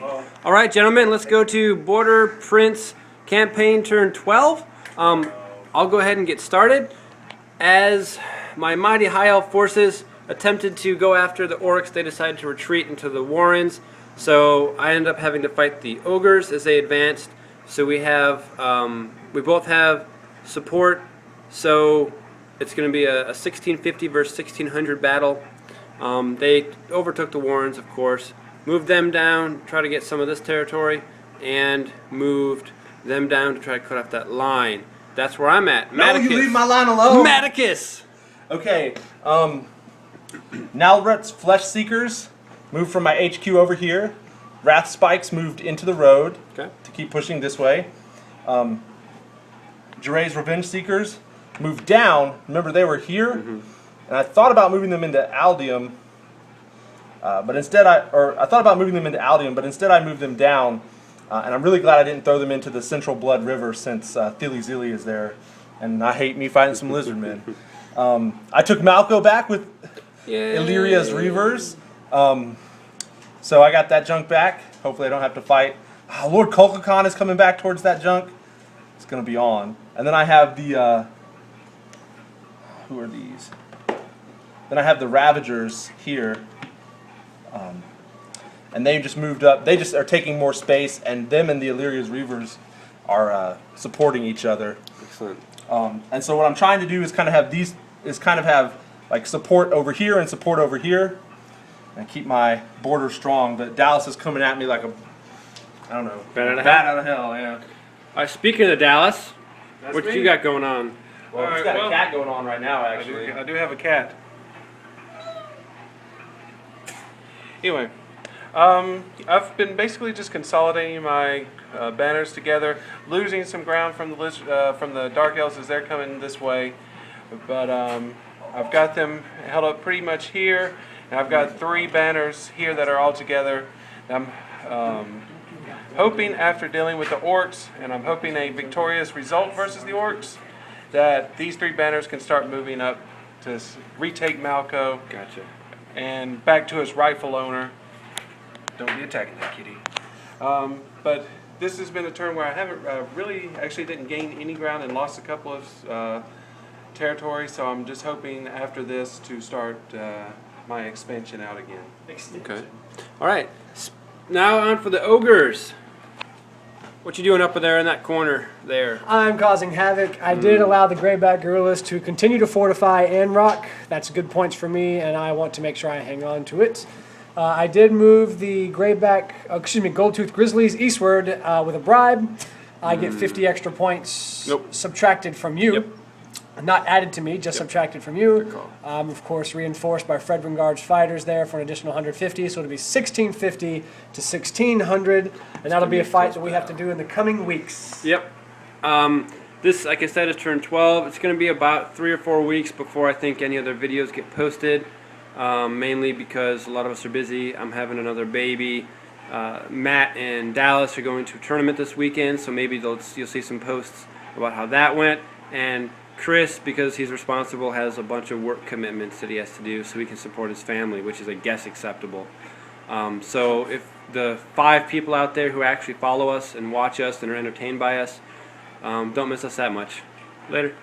All right, gentlemen, let's go to Border Prince campaign turn 12. I'll go ahead and get started. As my mighty high elf forces attempted to go after the orcs, they decided to retreat into the warrens. So I ended up having to fight the ogres as they advanced. So we both have support. So it's going to be a 1650 versus 1600 battle. They overtook the warrens, of course, moved them down, try to get some of this territory, and moved them down to try to cut off that line. That's where I'm at. No, you leave my line alone. Maticus! Okay, Nalret's Flesh Seekers moved from my HQ over here. Wrath Spikes moved into the road to keep pushing this way. Jirai's Revenge Seekers moved down. Remember, they were here, and I thought about moving them into Aldium, but instead I thought about moving them into Aldium, but instead I moved them down. And I'm really glad I didn't throw them into the Central Blood River since Thili Zili is there, and I hate me fighting some Lizardmen. I took Malco back with Illyria's Reavers, so I got that junk back. Hopefully I don't have to fight. Lord Kulkakan is coming back towards that junk. It's going to be on. And then I have the, who are these? Then I have the Ravagers here. And they just moved up. They just are taking more space, and them and the Illyria's Reavers are supporting each other. Excellent. And so what I'm trying to do is kind of have like support over here and support over here, and keep my border strong. But Dallas is coming at me like a, I don't know, bat out of hell. Yeah. All right, speaking of Dallas, what you got going on? Well, he's got a cat going on right now, actually. I do have a cat. Anyway. I've been basically just consolidating my banners together, losing some ground from the Dark Elves as they're coming this way, but I've got them held up pretty much here, and I've got 3 banners here that are all together. I'm hoping after dealing with the orcs, and I'm hoping a victorious result versus the orcs, that these 3 banners can start moving up to retake Malco. Gotcha. And back to its rightful owner. Don't be attacking that kitty. But this has been a turn where I haven't didn't gain any ground and lost a couple of territory, so I'm just hoping after this to start my expansion out again. Okay. All right. Now on for the ogres. What you doing up there in that corner there? I'm causing havoc. I did allow the Greyback Gorillas to continue to fortify and rock. That's good points for me, and I want to make sure I hang on to it. I did move the Goldtooth Grizzlies eastward with a bribe. I get 50 extra points subtracted from you. Yep. Not added to me, just subtracted from you. Of course, reinforced by Fredringard's fighters there for an additional 150, so it'll be 1650 to 1600, and that'll be a fight that we have to do in the coming weeks. Yep. This, like I said, is turn 12. It's going to be about 3 or 4 weeks before I think any other videos get posted. Mainly because a lot of us are busy. I'm having another baby. Matt and Dallas are going to a tournament this weekend, so maybe you'll see some posts about how that went. And Chris, because he's responsible, has a bunch of work commitments that he has to do so he can support his family, which is, I guess, acceptable. So if the 5 people out there who actually follow us and watch us and are entertained by us, don't miss us that much. Later.